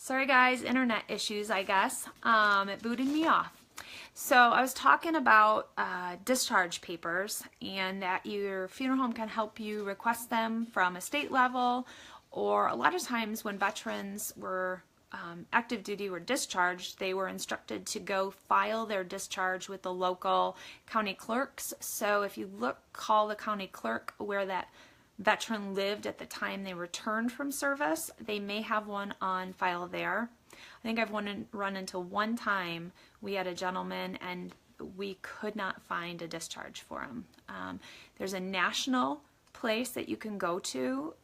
Sorry guys, internet issues, I guess. It booted me off. So I was talking about discharge papers and that your funeral home can help you request them from a state level, or a lot of times when veterans were active duty were discharged, they were instructed to go file their discharge with the local county clerks. So if you call the county clerk where that veteran lived at the time they returned from service, they may have one on file there. I think I've run into one time we had a gentleman and we could not find a discharge for him. There's a national place that you can go to,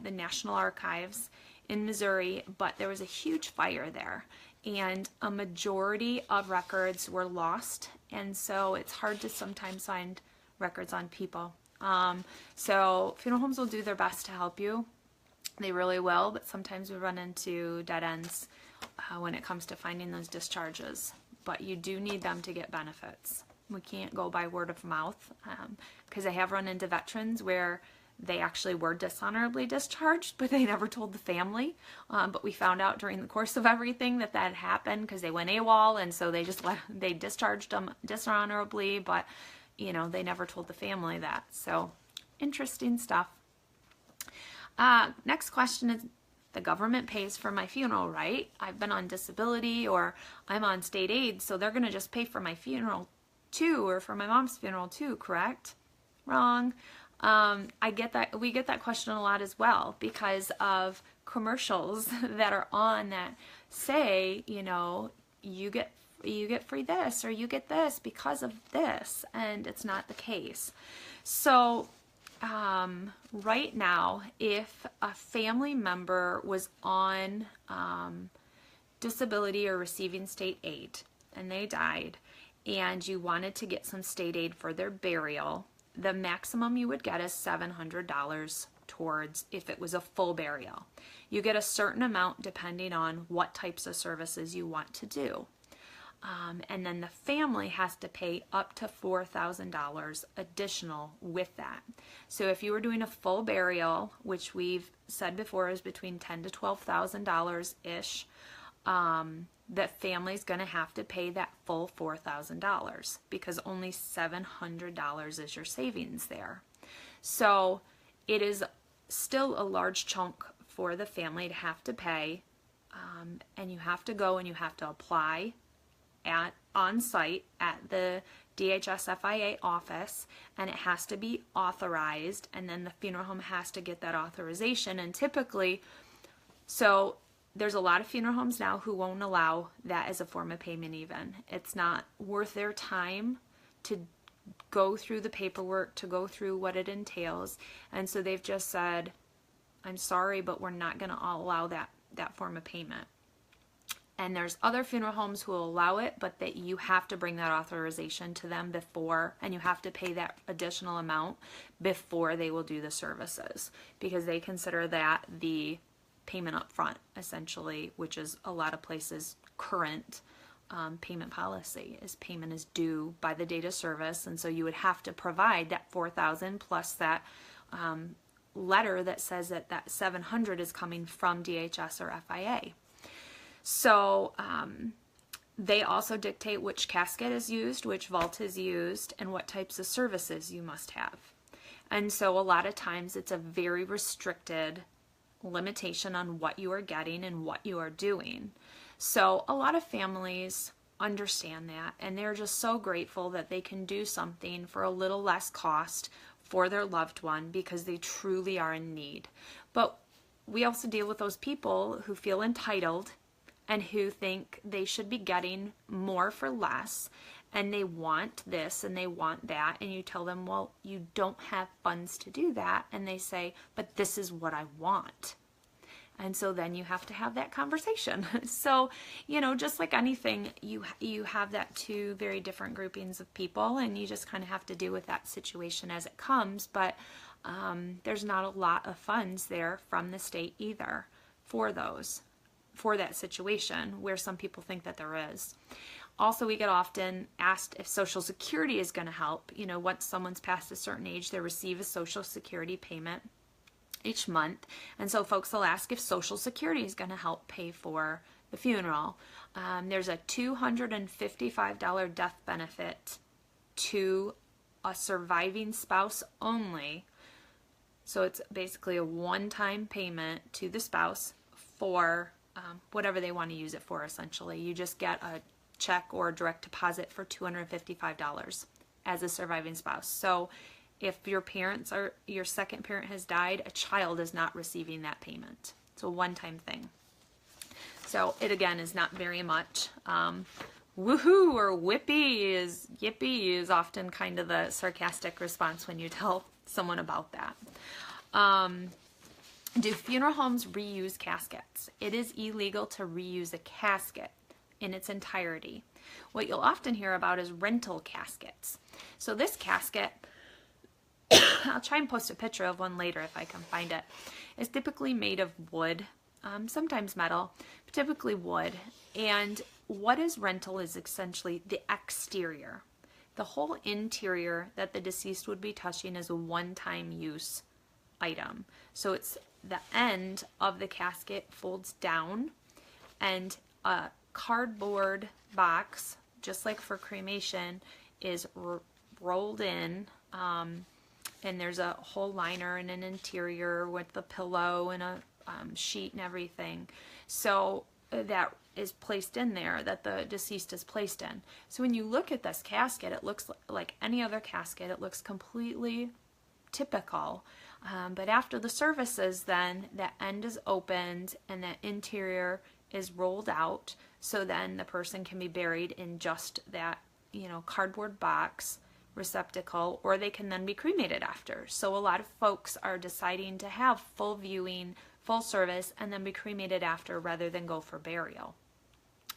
the National Archives in Missouri, but there was a huge fire there and a majority of records were lost, and so it's hard to sometimes find records on people. So funeral homes will do their best to help you. They really will, but sometimes we run into dead ends when it comes to finding those discharges. But you do need them to get benefits. We can't go by word of mouth, because I have run into veterans where they actually were dishonorably discharged, but they never told the family. But we found out during the course of everything that had happened because they went AWOL, and so they discharged them dishonorably, but you know, they never told the family that. So interesting stuff. Next question is, the government pays for my funeral, right? I've been on disability or I'm on state aid, so they're going to just pay for my funeral too, or for my mom's funeral too, correct? Wrong. I get that. We get that question a lot as well because of commercials that are on that say, you know, you get free this or you get this because of this, and it's not the case. So right now, if a family member was on disability or receiving state aid and they died and you wanted to get some state aid for their burial, the maximum you would get is $700 towards if it was a full burial. You get a certain amount depending on what types of services you want to do. And then the family has to pay up to $4,000 additional with that. So if you were doing a full burial, which we've said before is between $10,000 to $12,000-ish, the family's going to have to pay that full $4,000 because only $700 is your savings there. So it is still a large chunk for the family to have to pay, and you have to go and you have to apply on site at the DHS FIA office, and it has to be authorized, and then the funeral home has to get that authorization. And typically, so there's a lot of funeral homes now who won't allow that as a form of payment even. It's not worth their time to go through the paperwork, to go through what it entails, and so they've just said, I'm sorry, but we're not going to allow that form of payment. And there's other funeral homes who will allow it, but that you have to bring that authorization to them before, and you have to pay that additional amount before they will do the services, because they consider that the payment up front, essentially, which is a lot of places' current payment policy is payment is due by the date of service, and so you would have to provide that $4,000 plus that letter that says that that $700 is coming from DHS or FIA. So they also dictate which casket is used, which vault is used, and what types of services you must have. And so a lot of times it's a very restricted limitation on what you are getting and what you are doing. So a lot of families understand that, and they're just so grateful that they can do something for a little less cost for their loved one because they truly are in need. But we also deal with those people who feel entitled and who think they should be getting more for less, and they want this and they want that, and you tell them, well, you don't have funds to do that, and they say, but this is what I want. And so then you have to have that conversation. So, you know, just like anything, you have that two very different groupings of people, and you just kind of have to deal with that situation as it comes. But there's not a lot of funds there from the state either for that situation, where some people think that there is. Also, we get often asked if Social Security is going to help. You know, once someone's past a certain age, they receive a Social Security payment. each month. And so folks will ask if Social Security is going to help pay for the funeral. There's a $255 death benefit to a surviving spouse only. So it's basically a one-time payment to the spouse for whatever they want to use it for, essentially. You just get a check or a direct deposit for $255 as a surviving spouse. So if your second parent has died, a child is not receiving that payment. It's a one-time thing. So it again is not very much. Woohoo or yippee is often kind of the sarcastic response when you tell someone about that. Do funeral homes reuse caskets? It is illegal to reuse a casket in its entirety. What you'll often hear about is rental caskets. So this casket, I'll try and post a picture of one later if I can find it, is typically made of wood, sometimes metal, but typically wood. And what is rental is essentially the exterior. The whole interior that the deceased would be touching is a one-time use item. So it's the end of the casket folds down, and a cardboard box, just like for cremation, is rolled in, and there's a whole liner and an interior with the pillow and a sheet and everything. So that is placed in there, that the deceased is placed in. So when you look at this casket, it looks like any other casket. It looks completely typical. But after the services, then that end is opened and that interior is rolled out. So then the person can be buried in just that, cardboard box receptacle, or they can then be cremated after. So a lot of folks are deciding to have full viewing, full service, and then be cremated after rather than go for burial.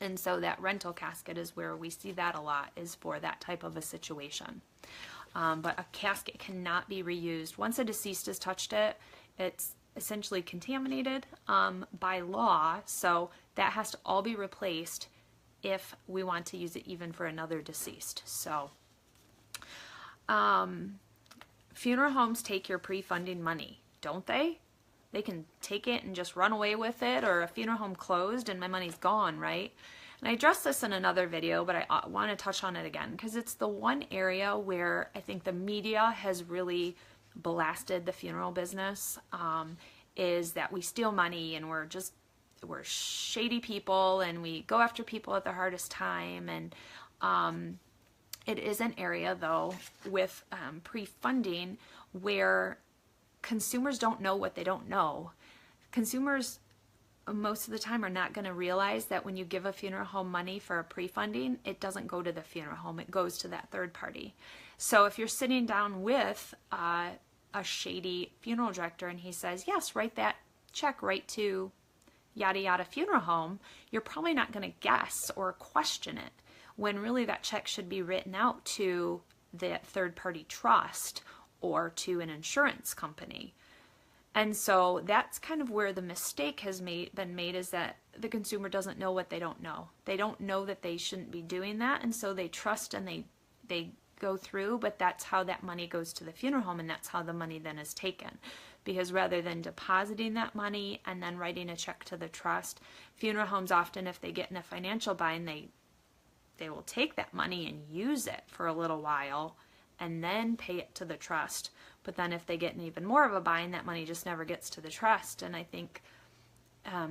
And so that rental casket is where we see that a lot, is for that type of a situation. But a casket cannot be reused. Once a deceased has touched it, it's essentially contaminated by law, so that has to all be replaced if we want to use it even for another deceased. So funeral homes take your pre-funding money, don't they? They can take it and just run away with it, or a funeral home closed and my money's gone, right? And I addressed this in another video, but I want to touch on it again because it's the one area where I think the media has really blasted the funeral business, is that we steal money and we're shady people and we go after people at the hardest time. And it is an area, though, with pre-funding where consumers don't know what they don't know. Consumers most of the time are not going to realize that when you give a funeral home money for a pre-funding, it doesn't go to the funeral home, it goes to that third party. So if you're sitting down with a shady funeral director and he says, yes, write that check right to yada yada funeral home, you're probably not going to guess or question it, when really that check should be written out to the third party trust or to an insurance company. And so that's kind of where the mistake has been made, is that the consumer doesn't know what they don't know. They don't know that they shouldn't be doing that, and so they trust and they go through, but that's how that money goes to the funeral home, and that's how the money then is taken. Because rather than depositing that money and then writing a check to the trust, funeral homes often, if they get in a financial bind, they will take that money and use it for a little while and then pay it to the trust. But then if they get in even more of a bind, that money just never gets to the trust. And I think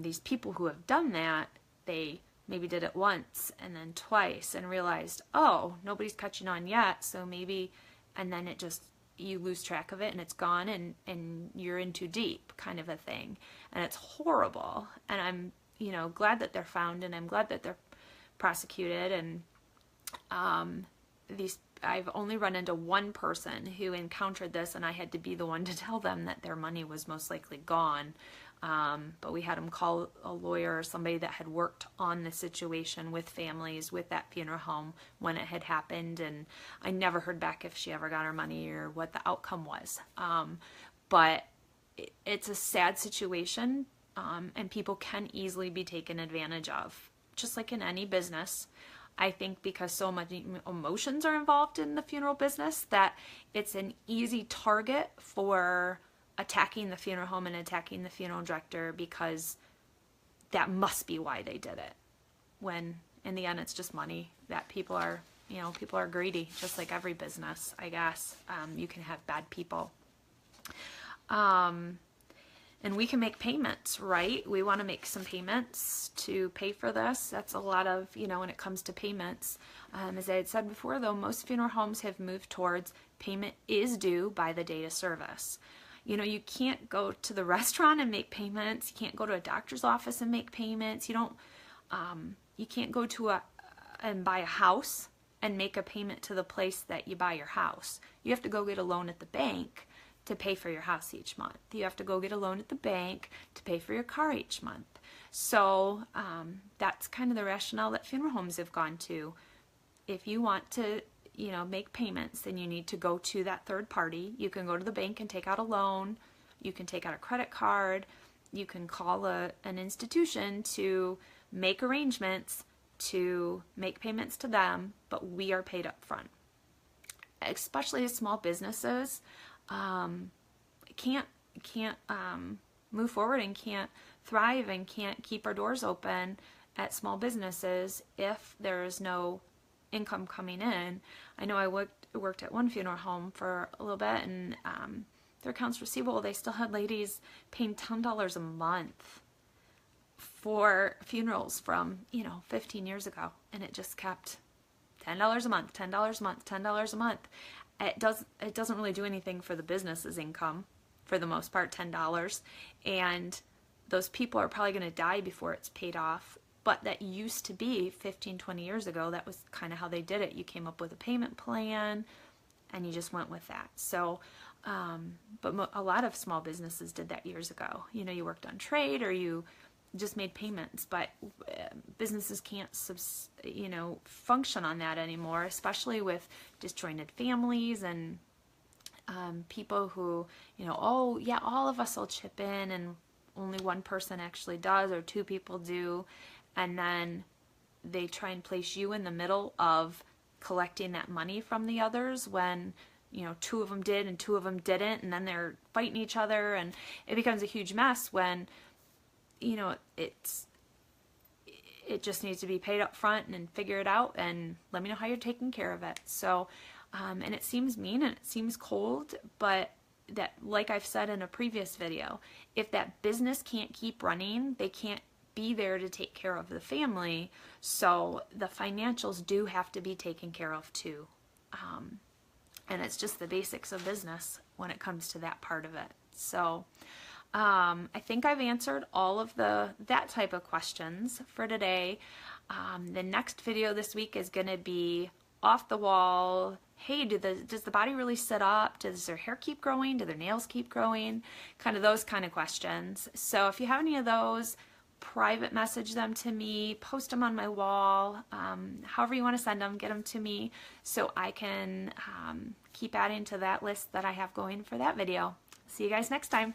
these people who have done that, they maybe did it once and then twice and realized, oh, nobody's catching on yet, so maybe, and then it just, you lose track of it and it's gone and you're in too deep, kind of a thing. And it's horrible. And I'm, glad that they're found, and I'm glad that they're prosecuted. And I've only run into one person who encountered this, and I had to be the one to tell them that their money was most likely gone. But we had them call a lawyer or somebody that had worked on the situation with families with that funeral home when it had happened, and I never heard back if she ever got her money or what the outcome was. But it's a sad situation, and people can easily be taken advantage of, just like in any business. I think because so many emotions are involved in the funeral business, that it's an easy target for attacking the funeral home and attacking the funeral director because that must be why they did it. When in the end, it's just money. That people are, people are greedy, just like every business, I guess. You can have bad people. And we can make payments, right? We want to make some payments to pay for this. That's a lot of, when it comes to payments. As I had said before, though, most funeral homes have moved towards payment is due by the date of service. You can't go to the restaurant and make payments. You can't go to a doctor's office and make payments. You can't go to and buy a house and make a payment to the place that you buy your house. You have to go get a loan at the bank to pay for your house each month. You have to go get a loan at the bank to pay for your car each month. So that's kind of the rationale that funeral homes have gone to. If you want to, make payments, then you need to go to that third party. You can go to the bank and take out a loan. You can take out a credit card. You can call an institution to make arrangements to make payments to them, but we are paid up front. Especially small businesses can't move forward and can't thrive and can't keep our doors open at small businesses if there's no income coming in. I know I worked at one funeral home for a little bit, and their accounts receivable, they still had ladies paying $10 a month for funerals from 15 years ago, and it just kept $10 a month, $10 a month, $10 a month. It doesn't really do anything for the business's income, for the most part, $10, and those people are probably going to die before it's paid off. But that used to be 15, 20 years ago. That was kind of how they did it. You came up with a payment plan and you just went with that. So, but a lot of small businesses did that years ago. You worked on trade or you just made payments, but businesses can't, function on that anymore, especially with disjointed families and people who, oh yeah, all of us will chip in and only one person actually does or two people do. And then they try and place you in the middle of collecting that money from the others when, two of them did and two of them didn't, and then they're fighting each other, and it becomes a huge mess when, it just needs to be paid up front and figure it out and let me know how you're taking care of it. So, and it seems mean and it seems cold, but that, like I've said in a previous video, if that business can't keep running, they can't be there to take care of the family, so the financials do have to be taken care of too. And it's just the basics of business when it comes to that part of it. So I think I've answered all of that type of questions for today. The next video this week is going to be off the wall. Hey, does the body really sit up? Does their hair keep growing? Do their nails keep growing? Kind of those kind of questions. So if you have any of those, private message them to me, post them on my wall, however you want to send them, get them to me so I can keep adding to that list that I have going for that video. See you guys next time.